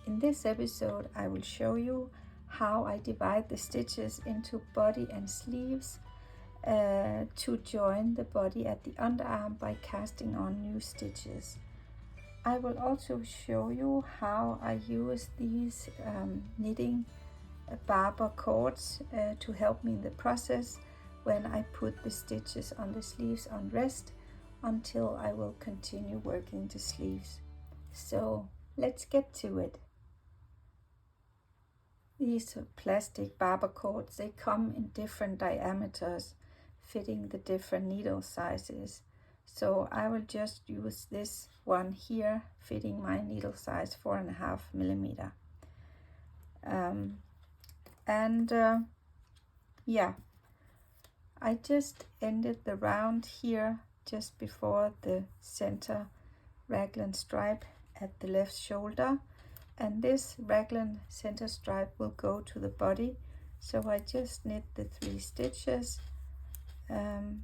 In this episode, I will show you how I divide the stitches into body and sleeves to join the body at the underarm by casting on new stitches. I will also show you how I use these knitting barber cords to help me in the process when I put the stitches on the sleeves on rest until I will continue working the sleeves. So let's get to it. These plastic barber cords, they come in different diameters, fitting the different needle sizes. So I will just use this one here, fitting my needle size 4.5 millimeter. Yeah, I just ended the round here just before the center raglan stripe at the left shoulder, and this raglan center stripe will go to the body. So I just knit the 3 stitches, and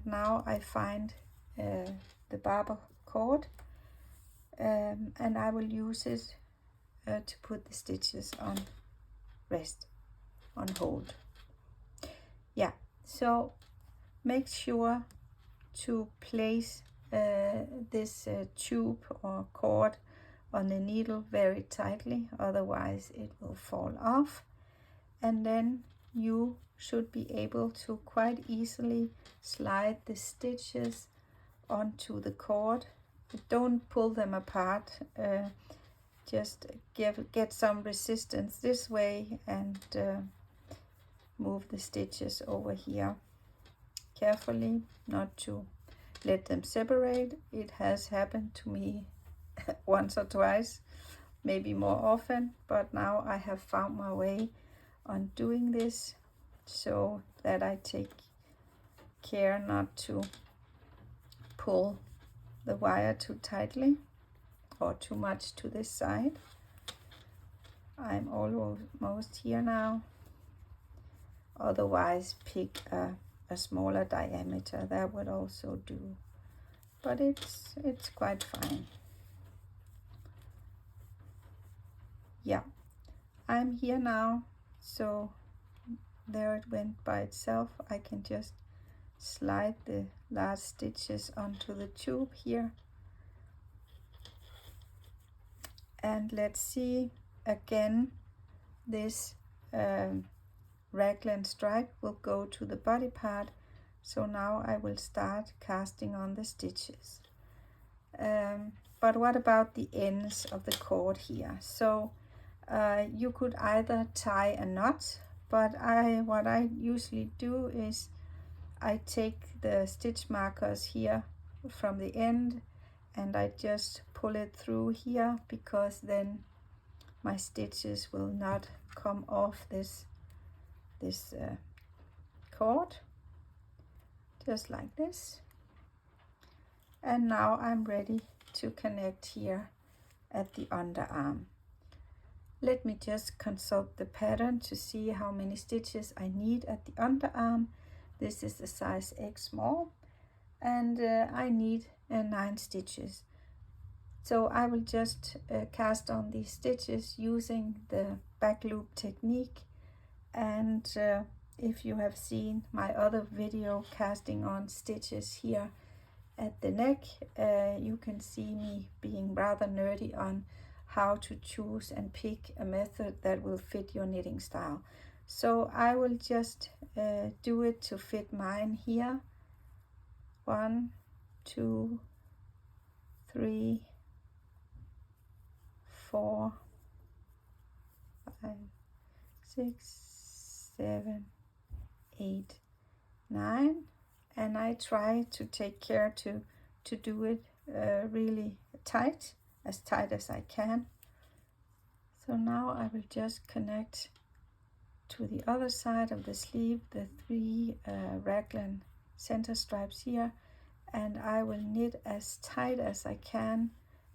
now I find the barber cord, and I will use it to put the stitches on rest, on hold. Yeah, so make sure to place this tube or cord on the needle very tightly, otherwise it will fall off. And then you should be able to quite easily slide the stitches onto the cord. Don't pull them apart, just get some resistance this way and move the stitches over here carefully, not to let them separate. It has happened to me once or twice, maybe more often, but now I have found my way on doing this so that I take care not to pull the wire too tightly or too much to this side. I'm almost here now. Otherwise, pick a smaller diameter, that would also do, but it's quite fine. Yeah, I'm here now, so there it went by itself. I can just slide the last stitches onto the tube here, and let's see again, this raglan stripe will go to the body part. So now I will start casting on the stitches. But what about the ends of the cord here? So you could either tie a knot, but what I usually do is I take the stitch markers here from the end and I just pull it through here, because then my stitches will not come off this cord, just like this. And now I'm ready to connect here at the underarm. Let me just consult the pattern to see how many stitches I need at the underarm. This is the size X small, and I need 9 stitches. So I will just cast on these stitches using the back loop technique. And if you have seen my other video casting on stitches here at the neck, you can see me being rather nerdy on how to choose and pick a method that will fit your knitting style. So I will just do it to fit mine here. 1, 2, 3, 4, 5, 6, 7, 8, 9, and I try to take care to do it really tight, as tight as I can. So now I will just connect to the other side of the sleeve the 3 raglan center stripes here, and I will knit as tight as I can,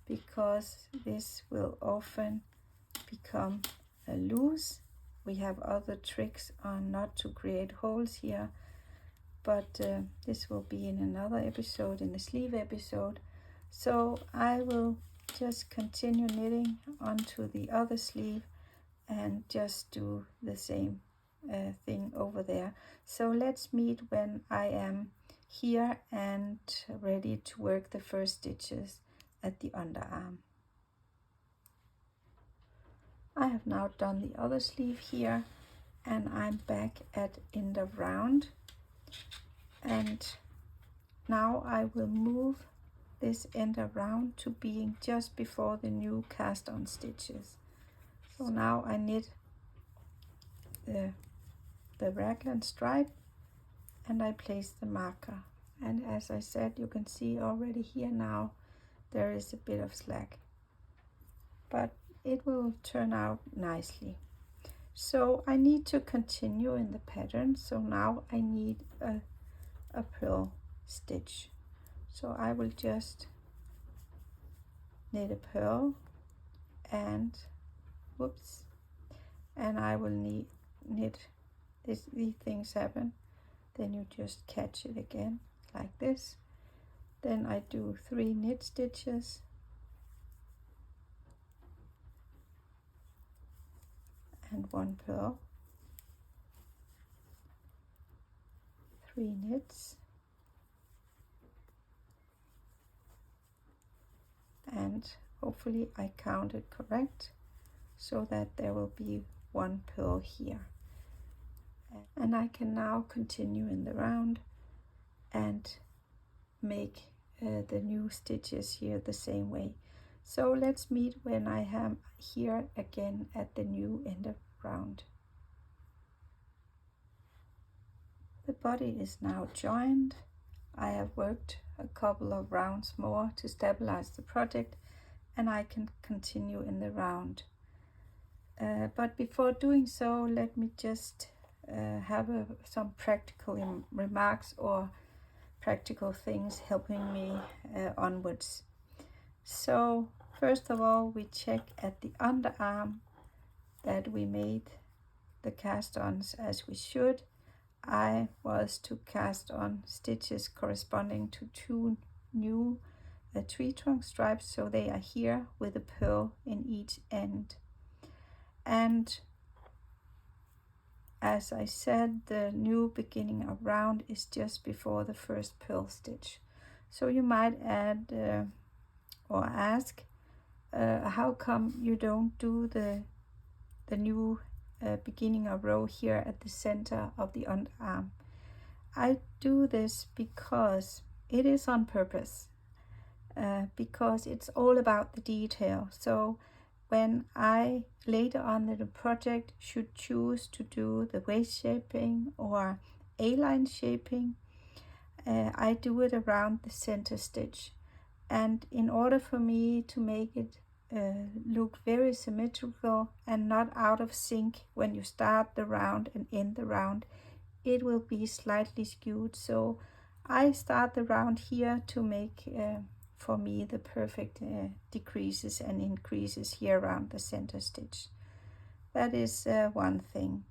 because this will often become loose. We have other tricks on not to create holes here, but this will be in another episode, in the sleeve episode. So I will just continue knitting onto the other sleeve and just do the same thing over there. So let's meet when I am here and ready to work the first stitches at the underarm. I have now done the other sleeve here, and I'm back at end of round, and now I will move this end of round to being just before the new cast on stitches. So now I knit the raglan stripe and I place the marker, and as I said, you can see already here now there is a bit of slack, but it will turn out nicely. So I need to continue in the pattern, so now I need a purl stitch. So I will just knit a purl and whoops, and I will knit these things happen, then you just catch it again like this. Then I do 3 knit stitches and 1 purl, 3 knits, and hopefully I counted correct so that there will be 1 purl here. And I can now continue in the round and make the new stitches here the same way. So let's meet when I am here again at the new end of round. The body is now joined. I have worked a couple of rounds more to stabilize the project, and I can continue in the round. But before doing so, let me just have some practical remarks or practical things helping me onwards. So first of all, we check at the underarm that we made the cast-ons as we should. I was to cast on stitches corresponding to 2 new tree trunk stripes, so they are here with a purl in each end. And as I said, the new beginning of round is just before the first purl stitch. So you might add or ask, how come you don't do the new beginning of row here at the center of the underarm? I do this because it is on purpose, because it's all about the detail. So when I later on in the project should choose to do the waist shaping or A-line shaping, I do it around the center stitch. And in order for me to make it look very symmetrical and not out of sync when you start the round and end the round, it will be slightly skewed. So I start the round here to make for me the perfect decreases and increases here around the center stitch. That is one thing.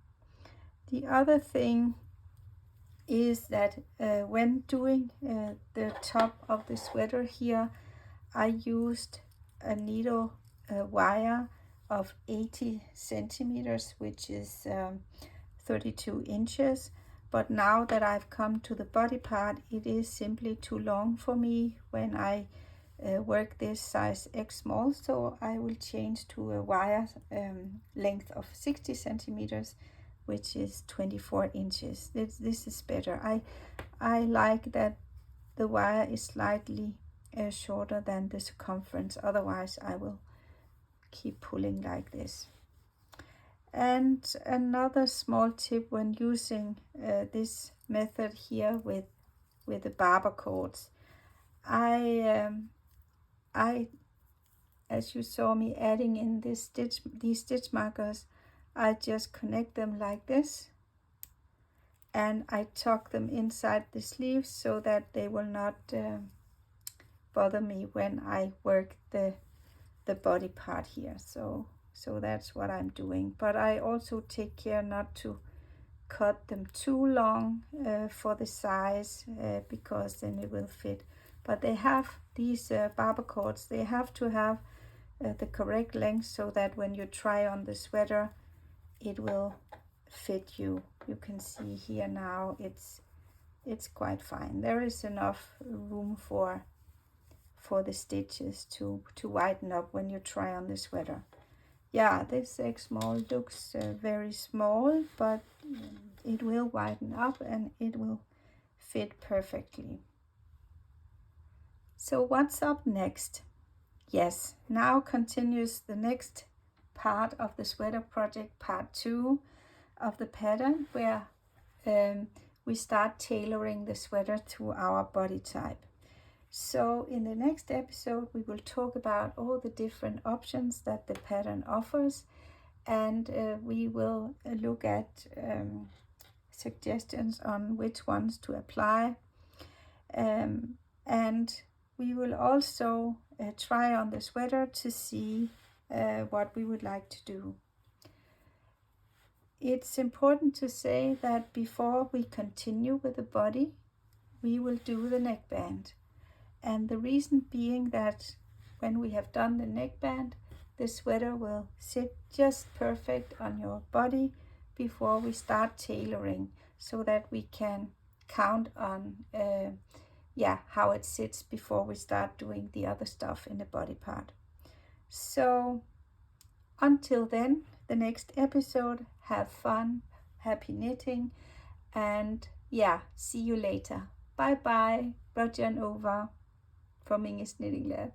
The other thing is that when doing the top of the sweater here, I used a needle wire of 80 centimeters, which is 32 inches. But now that I've come to the body part, it is simply too long for me when I work this size X small, so I will change to a wire length of 60 centimeters, which is 24 inches. This is better. I like that the wire is slightly shorter than the circumference, otherwise I will keep pulling like this. And another small tip when using this method here with the barber cords, I as you saw me adding in these stitch markers, I just connect them like this, and I tuck them inside the sleeves so that they will not bother me when I work the body part here. So that's what I'm doing. But I also take care not to cut them too long for the size, because then it will fit. But they have these barber cords, they have to have the correct length, so that when you try on the sweater it will fit you. You can see here now it's quite fine. There is enough room for the stitches to widen up when you try on the sweater. Yeah, this X small looks very small, but it will widen up and it will fit perfectly. So what's up next? Yes, now continues the next part of the sweater project, part 2 of the pattern, where we start tailoring the sweater to our body type. So in the next episode we will talk about all the different options that the pattern offers, and we will look at suggestions on which ones to apply, and we will also try on the sweater to see what we would like to do. It's important to say that before we continue with the body, we will do the neckband. And the reason being that when we have done the neckband, the sweater will sit just perfect on your body before we start tailoring, so that we can count on how it sits before we start doing the other stuff in the body part. So until then, the next episode, have fun, happy knitting, and see you later. Bye bye, Roger and over from Inge's Knitting Lab.